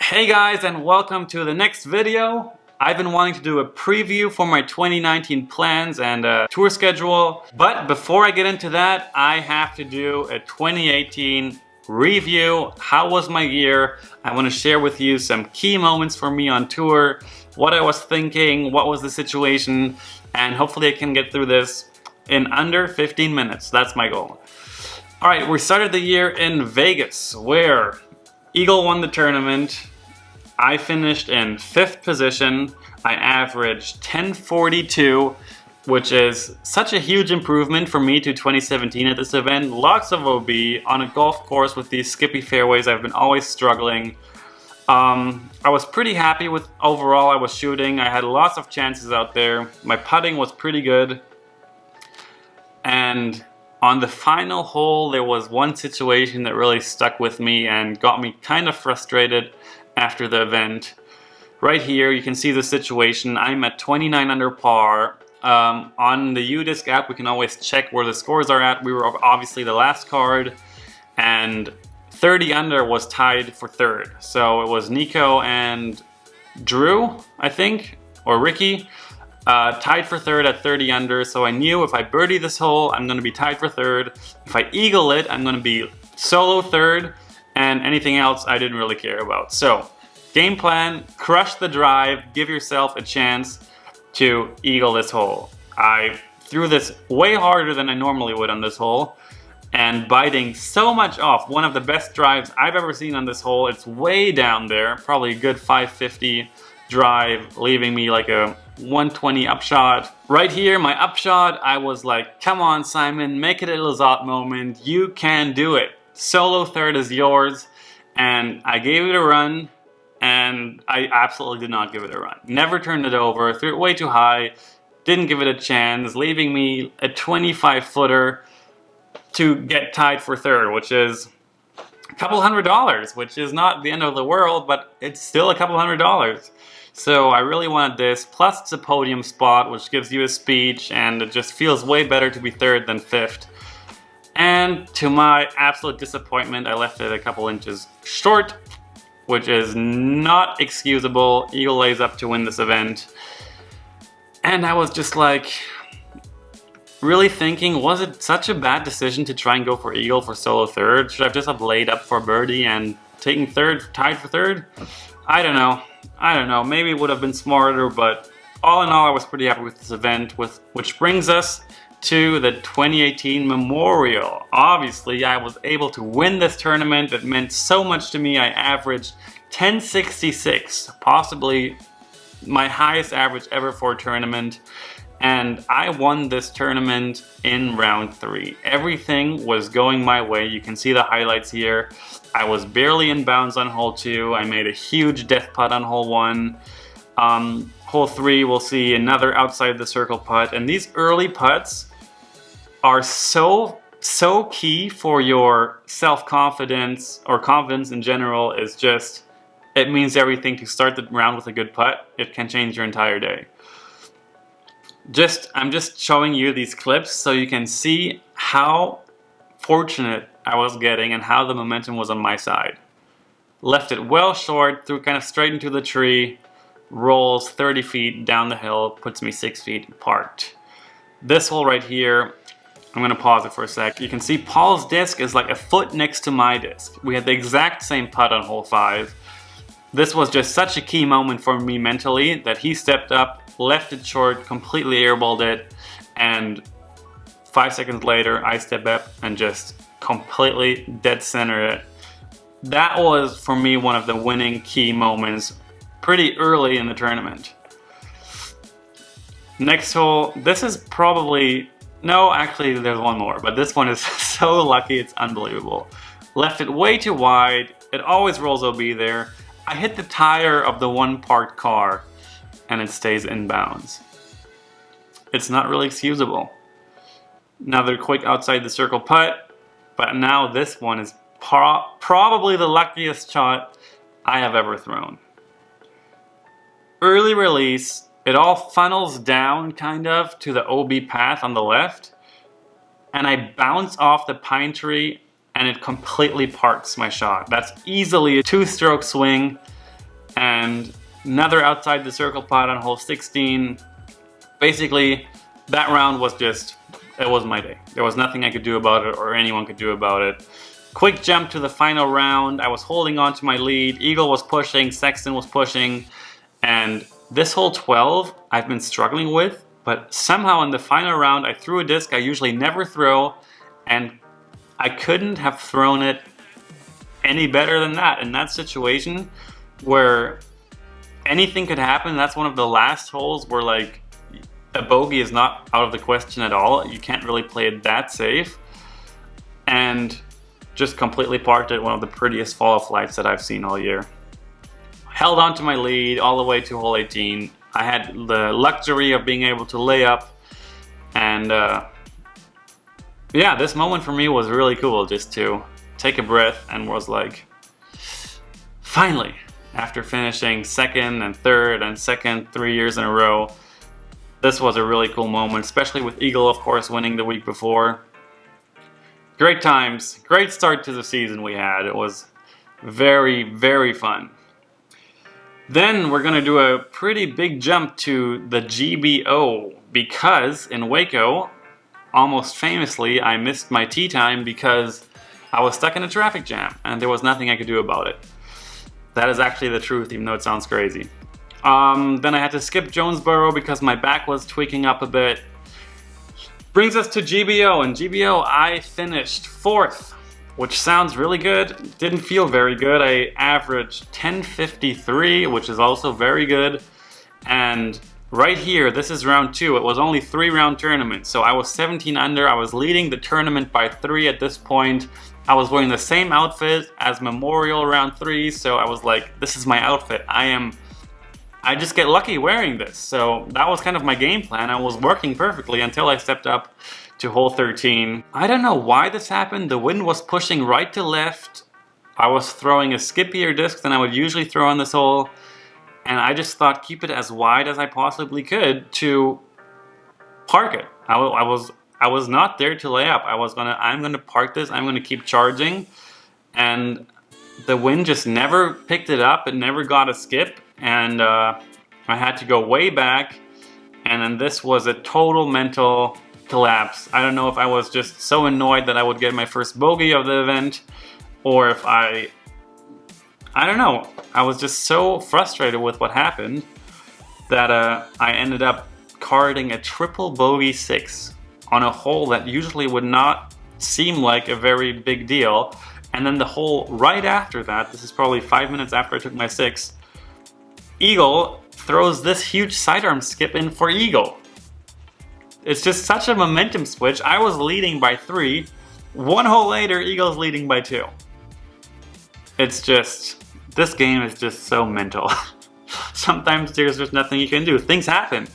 Hey guys, and welcome to the next video. I've been wanting to do a preview for my 2019 plans and tour schedule, but before I get into that, I have to do a 2018 review. How was my year? I want to share with you some key moments for me on tour, what I was thinking, what was the situation, and hopefully I can get through this in under 15 minutes. That's my goal. Alright, we started the year in Vegas, where Eagle won the tournament. I finished in 5th position. I averaged 1042, which is such a huge improvement for me to 2017 at this event. Lots of OB on a golf course with these skippy fairways. I've been always struggling. I was pretty happy with overall I was shooting. I had lots of chances out there. My putting was pretty good. And on the final hole, there was one situation that really stuck with me and got me kind of frustrated after the event. Right here, you can see the situation. I'm at 29 under par. On the UDisc app, we can always check where the scores are at. We were obviously the last card, and 30 under was tied for 3rd. So it was Nico and Drew, I think, or Ricky. Tied for 3rd at 30 under, so I knew if I birdie this hole, I'm going to be tied for 3rd. If I eagle it, I'm going to be solo 3rd, and anything else I didn't really care about. So, game plan, crush the drive, give yourself a chance to eagle this hole. I threw this way harder than I normally would on this hole, and biting so much off. One of the best drives I've ever seen on this hole. It's way down there, probably a good 550 drive, leaving me like a 120 upshot. Right here, my upshot, I was like, come on Simon, make it a Lazat moment. You can do it. Solo 3rd is yours. And I gave it a run, and I absolutely did not give it a run. Never turned it over, threw it way too high, didn't give it a chance, leaving me a 25 footer to get tied for 3rd, which is a couple $100, which is not the end of the world, but it's still a couple $100. So I really wanted this, plus it's a podium spot, which gives you a speech, and it just feels way better to be 3rd than 5th. And to my absolute disappointment, I left it a couple inches short, which is not excusable. Eagle lays up to win this event. And I was just like, really thinking, was it such a bad decision to try and go for eagle for solo 3rd? Should I just have laid up for birdie and taken 3rd, tied for 3rd? I don't know, maybe it would have been smarter, but all in all, I was pretty happy with this event, which brings us to the 2018 Memorial. Obviously, I was able to win this tournament. It meant so much to me. I averaged 1066, possibly my highest average ever for a tournament. And I won this tournament in round 3. Everything was going my way. You can see the highlights here. I was barely in bounds on hole 2. I made a huge death putt on hole 1. Hole 3, we'll see another outside the circle putt. And these early putts are so key for your self-confidence, or confidence in general. Is just, it means everything to start the round with a good putt. It can change your entire day. I'm just showing you these clips so you can see how fortunate I was getting and how the momentum was on my side. Left it well short, threw kind of straight into the tree, rolls 30 feet down the hill, puts me 6 feet parked. This hole right here, I'm going to pause it for a sec. You can see Paul's disc is like a foot next to my disc. We had the exact same putt on hole 5. This was just such a key moment for me mentally that he stepped up, left it short, completely airballed it, and 5 seconds later I step up and just completely dead center it. That was for me one of the winning key moments pretty early in the tournament. Next hole, this is probably, no, actually there's one more, but this one is so lucky, it's unbelievable. Left it way too wide, it always rolls OB there. I hit the tire of the one parked car and it stays in bounds. It's not really excusable. Another quick outside the circle putt, but now this one is probably the luckiest shot I have ever thrown. Early release, it all funnels down kind of to the OB path on the left, and I bounce off the pine tree and it completely parks my shot. That's easily a 2-stroke swing. and another outside the circle putt on hole 16. Basically, that round was just, it was my day. There was nothing I could do about it or anyone could do about it. Quick jump to the final round. I was holding on to my lead. Eagle was pushing, Sexton was pushing, and this hole 12 I've been struggling with, but somehow in the final round I threw a disc I usually never throw, and I couldn't have thrown it any better than that. In that situation where anything could happen, that's one of the last holes where like a bogey is not out of the question at all. You can't really play it that safe, and just completely parked it. One of the prettiest fall-off lights that I've seen all year. Held on to my lead all the way to hole 18. I had the luxury of being able to lay up, and yeah, this moment for me was really cool, just to take a breath, and was like, finally, after finishing second and third and second 3 years in a row, this was a really cool moment, especially with Eagle, of course, winning the week before. Great times, great start to the season we had. It was very, very fun. Then we're gonna do a pretty big jump to the GBO, because in Waco, almost famously, I missed my tee time because I was stuck in a traffic jam and there was nothing I could do about it. That is actually the truth, even though it sounds crazy. Then I had to skip Jonesboro because my back was tweaking up a bit. Brings us to GBO, and GBO I finished 4th, which sounds really good. Didn't feel very good. I averaged 1053, which is also very good. And right here, this is round 2. It was only 3-round tournament, so I was 17 under. I was leading the tournament by 3 at this point. I was wearing the same outfit as Memorial round 3, so I was like, this is my outfit. I just get lucky wearing this. So that was kind of my game plan. I was working perfectly until I stepped up to hole 13. I don't know why this happened. The wind was pushing right to left. I was throwing a skippier disc than I would usually throw on this hole. And I just thought, keep it as wide as I possibly could to park it. I was not there to lay up. I'm gonna park this. I'm gonna keep charging. And the wind just never picked it up. It never got a skip. And I had to go way back, and then this was a total mental collapse. I don't know if I was just so annoyed that I would get my first bogey of the event, or if I don't know. I was just so frustrated with what happened that I ended up carding a triple bogey 6 on a hole that usually would not seem like a very big deal. And then the hole right after that, this is probably 5 minutes after I took my 6, Eagle throws this huge sidearm skip in for Eagle. It's just such a momentum switch. I was leading by 3. 1 hole later, Eagle's leading by 2. It's just, this game is just so mental. Sometimes there's just nothing you can do. Things happen.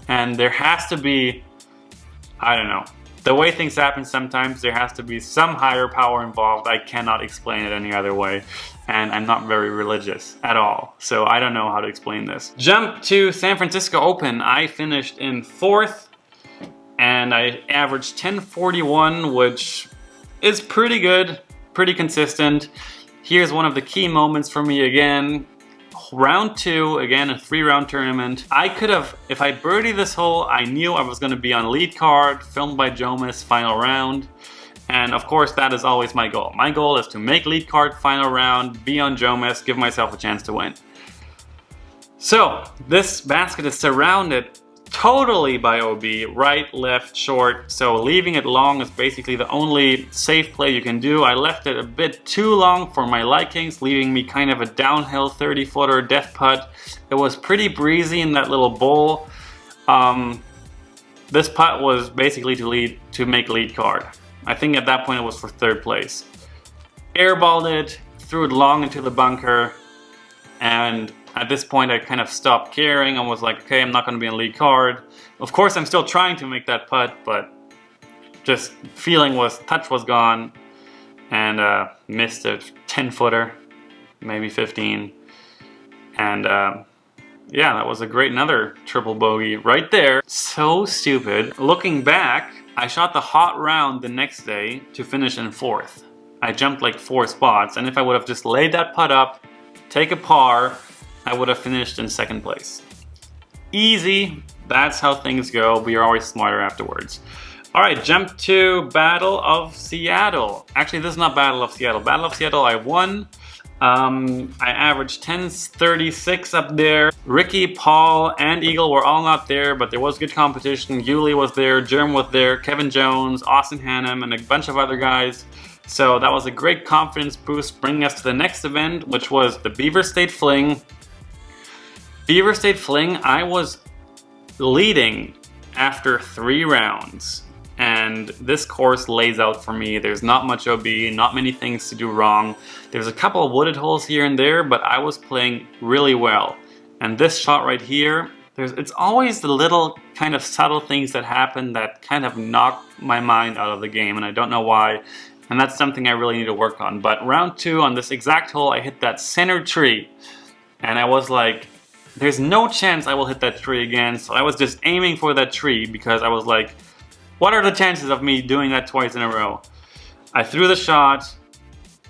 And there has to be, I don't know. The way things happen sometimes, there has to be some higher power involved. I cannot explain it any other way. And I'm not very religious at all, so I don't know how to explain this. Jump to San Francisco Open. I finished in 4th, and I averaged 1041, which is pretty good, pretty consistent. Here's one of the key moments for me again. Round 2, again a 3-round tournament. I could have, if I birdied this hole, I knew I was going to be on lead card, filmed by JOMEZ, final round. And of course, that is always my goal. My goal is to make lead card, final round, be on JOMEZ, give myself a chance to win. So, this basket is surrounded totally by OB, right, left, short. So leaving it long is basically the only safe play you can do. I left it a bit too long for my likings, leaving me kind of a downhill 30-footer death putt. It was pretty breezy in that little bowl. This putt was basically to make lead card. I think at that point it was for 3rd place. Airballed it, threw it long into the bunker, and at this point I kind of stopped caring. I was like, okay, I'm not going to be in lead card. Of course I'm still trying to make that putt, but just touch was gone, and missed a 10-footer, maybe 15. And yeah, that was another triple bogey right there. So stupid. Looking back, I shot the hot round the next day to finish in 4th. I jumped like 4 spots, and if I would have just laid that putt up, take a par, I would have finished in second place. Easy. That's how things go. We are always smarter afterwards. Alright, jump to Battle of Seattle. Actually, this is not Battle of Seattle. Battle of Seattle, I won. I averaged 10.36 up there. Ricky, Paul, and Eagle were all not there, but there was good competition. Yuli was there, Germ was there, Kevin Jones, Austin Hannum, and a bunch of other guys. So that was a great confidence boost, bringing us to the next event, which was the Beaver State Fling. Beaver State Fling, I was leading after 3 rounds. And this course lays out for me. There's not much OB, not many things to do wrong. There's a couple of wooded holes here and there, but I was playing really well. And this shot right here, it's always the little kind of subtle things that happen that kind of knock my mind out of the game, and I don't know why. And that's something I really need to work on. But round 2, on this exact hole, I hit that center tree. And I was like, there's no chance I will hit that tree again. So I was just aiming for that tree because I was like, what are the chances of me doing that twice in a row? I threw the shot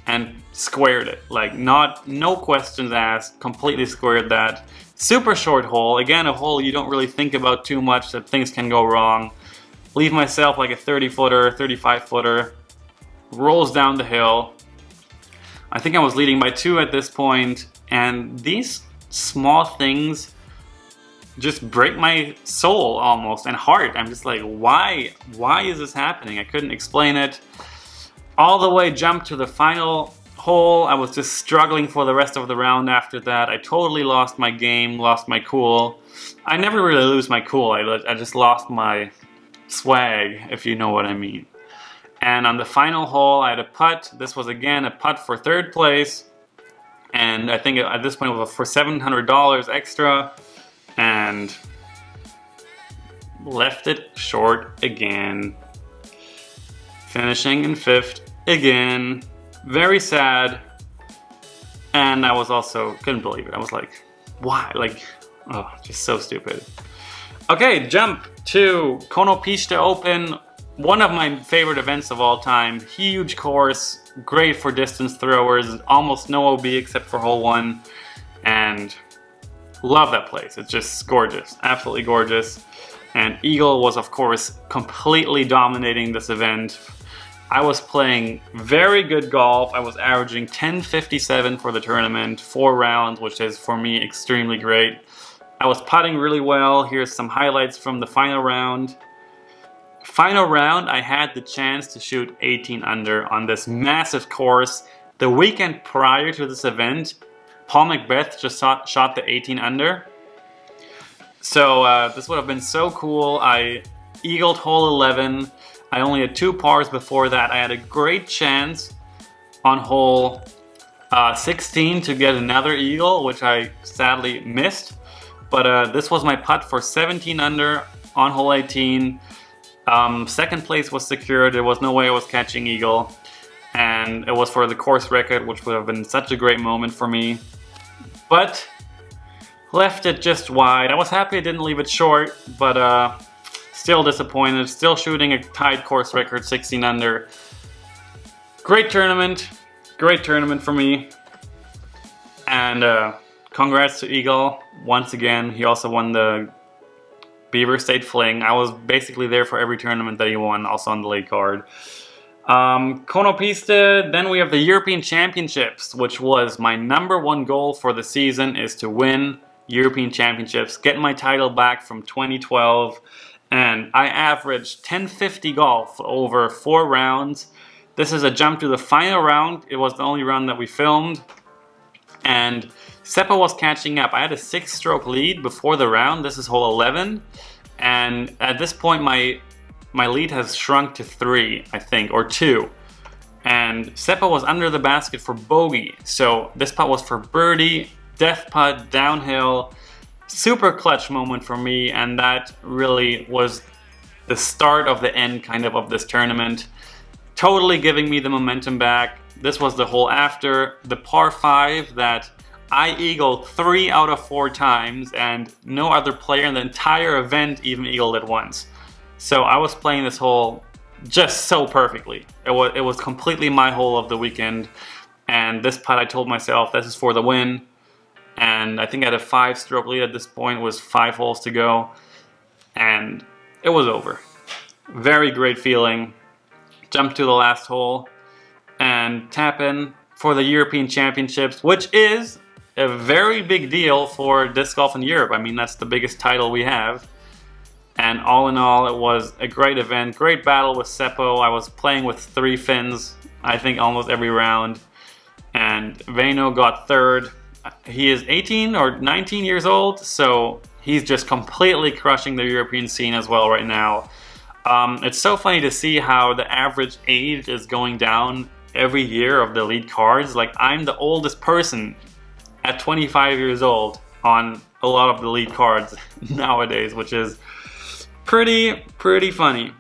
and squared it. Like, no questions asked, completely squared that. Super short hole. Again, a hole you don't really think about too much, that things can go wrong. Leave myself like a 30-footer, 35-footer. Rolls down the hill. I think I was leading by 2 at this point, and these small things just break my soul almost, and heart. I'm just like, why is this happening? I couldn't explain it. All the way jumped to the final hole. I was just struggling for the rest of the round after that. I totally lost my game, lost my cool. I never really lose my cool. I just lost my swag, if you know what I mean. And on the final hole, I had a putt. This was again a putt for 3rd place. And I think at this point it was for $700 extra. And left it short again. Finishing in 5th again. Very sad. And I was also, couldn't believe it. I was like, why? Like, oh, just so stupid. Okay, jump to Konopiste Open. One of my favorite events of all time. Huge course, great for distance throwers, almost no OB except for hole 1. And love that place. It's just gorgeous, absolutely gorgeous. And Eagle was, of course, completely dominating this event. I was playing very good golf. I was averaging 10.57 for the tournament, 4 rounds, which is for me extremely great. I was putting really well. Here's some highlights from the final round. Final round, I had the chance to shoot 18 under on this massive course. The weekend prior to this event, Paul Macbeth just shot the 18 under. So this would have been so cool. I eagled hole 11. I only had 2 pars before that. I had a great chance on hole 16 to get another eagle, which I sadly missed. But this was my putt for 17 under on hole 18. 2nd place was secured. There was no way I was catching eagle. And it was for the course record, which would have been such a great moment for me. But left it just wide. I was happy I didn't leave it short, but still disappointed. Still shooting a tied course record, 16 under. Great tournament for me. And congrats to Eagle once again. He also won the Beaver State Fling. I was basically there for every tournament that he won, also on the late card. Konopiste, then we have the European Championships, which was my #1 goal for the season, is to win European Championships, get my title back from 2012, and I averaged 10.50 golf over 4 rounds. This is a jump to the final round. It was the only round that we filmed, and Seppa was catching up. I had a 6-stroke lead before the round. This is hole 11, and at this point my lead has shrunk to 3, I think, or 2. And Seppa was under the basket for bogey. So this putt was for birdie, death putt, downhill. Super clutch moment for me, and that really was the start of the end kind of this tournament. Totally giving me the momentum back. This was the hole after the par 5 that I eagled 3 out of 4 times, and no other player in the entire event even eagled it once. So I was playing this hole just so perfectly. It was completely my hole of the weekend. And this putt, I told myself, this is for the win. and I think I had a 5-stroke lead at this point. It was 5 holes to go, and it was over. Very great feeling. Jump to the last hole and tap in for the European Championships, which is a very big deal for disc golf in Europe. I mean, that's the biggest title we have. And all in all, it was a great event, great battle with Seppo. I was playing with 3 Finns, I think almost every round. And Väinö got 3rd. He is 18 or 19 years old, so he's just completely crushing the European scene as well right now. It's so funny to see how the average age is going down every year of the lead cards. Like, I'm the oldest person at 25 years old on a lot of the lead cards nowadays, which is pretty funny.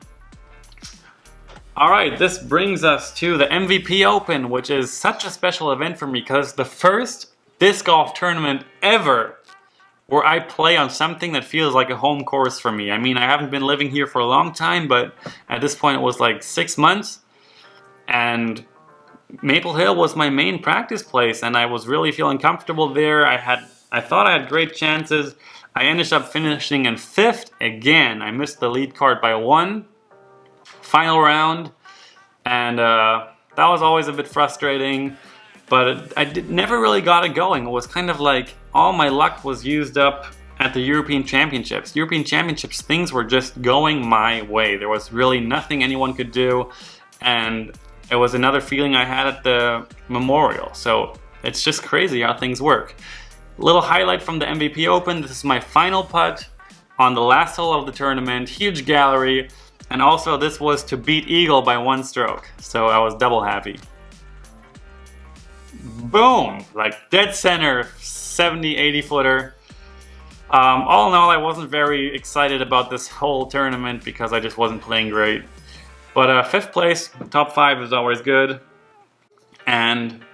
Alright, this brings us to the MVP Open, which is such a special event for me because the first disc golf tournament ever where I play on something that feels like a home course for me. I mean, I haven't been living here for a long time, but at this point it was like 6 months, and Maple Hill was my main practice place, and I was really feeling comfortable there. I thought I had great chances. I ended up finishing in 5th again. I missed the lead card by 1. Final round, and that was always a bit frustrating, but I never really got it going. It was kind of like all my luck was used up at the European Championships. European Championships, things were just going my way. There was really nothing anyone could do, and it was another feeling I had at the Memorial. So it's just crazy how things work. Little highlight from the MVP Open. This is my final putt on the last hole of the tournament. Huge gallery. And also this was to beat Eagle by 1 stroke. So I was double happy. Boom! Like dead center, 70, 80 footer. All in all, I wasn't very excited about this whole tournament because I just wasn't playing great. But 5th place, top 5 is always good. And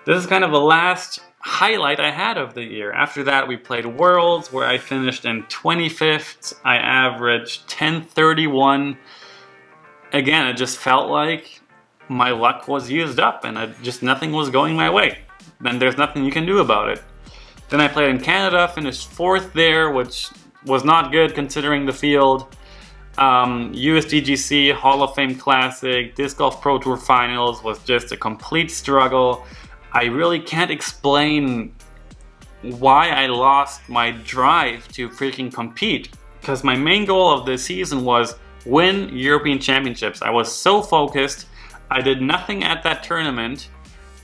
this is kind of the last highlight I had of the year. After that, we played Worlds, where I finished in 25th. I averaged 1031. Again, it just felt like my luck was used up and just nothing was going my way. Then there's nothing you can do about it. Then I played in Canada, finished 4th there, which was not good considering the field. USDGC, Hall of Fame Classic, Disc Golf Pro Tour Finals was just a complete struggle. I really can't explain why I lost my drive to freaking compete, because my main goal of the season was win European Championships. I was so focused. I did nothing at that tournament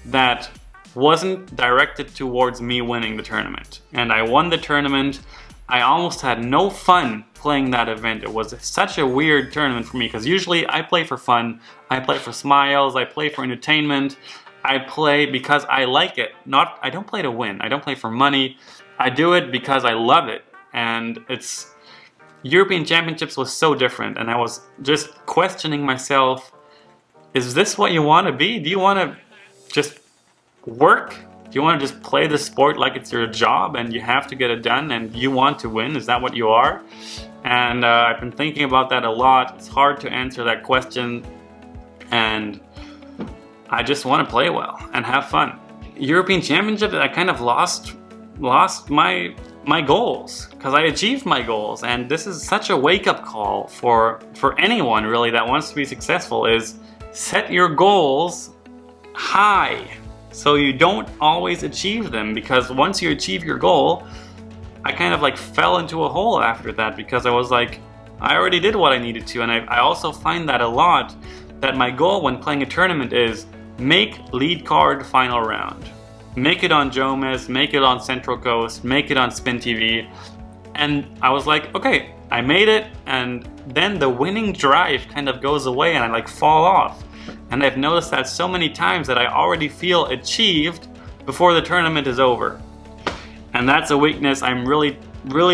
that wasn't directed towards me winning the tournament. And I won the tournament. I almost had no fun playing that event. It was such a weird tournament for me because usually I play for fun. I play for smiles. I play for entertainment. I play because I like it. I don't play to win. I don't play for money. I do it because I love it. And European Championships was so different, and I was just questioning myself, is this what you want to be? Do you want to just work? Do you want to just play the sport like it's your job and you have to get it done and you want to win? Is that what you are? And I've been thinking about that a lot. It's hard to answer that question, and I just want to play well and have fun. European Championship, I kind of lost my goals because I achieved my goals, and this is such a wake-up call for anyone really that wants to be successful, is set your goals high so you don't always achieve them, because once you achieve your goal, I kind of like fell into a hole after that because I was like, I already did what I needed to. And I also find that a lot, that my goal when playing a tournament is make lead card final round. Make it on JOMEZ, make it on Central Coast, make it on Spin TV. And I was like, okay, I made it, and then the winning drive kind of goes away and I like fall off. And I've noticed that so many times that I already feel achieved before the tournament is over. And that's a weakness I'm really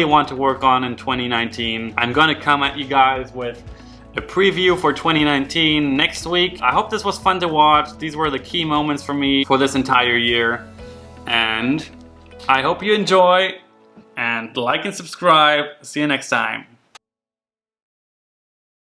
want to work on in 2019. I'm gonna come at you guys with a preview for 2019 next week. I hope this was fun to watch. These were the key moments for me for this entire year. And I hope you enjoy, and like and subscribe. See you next time.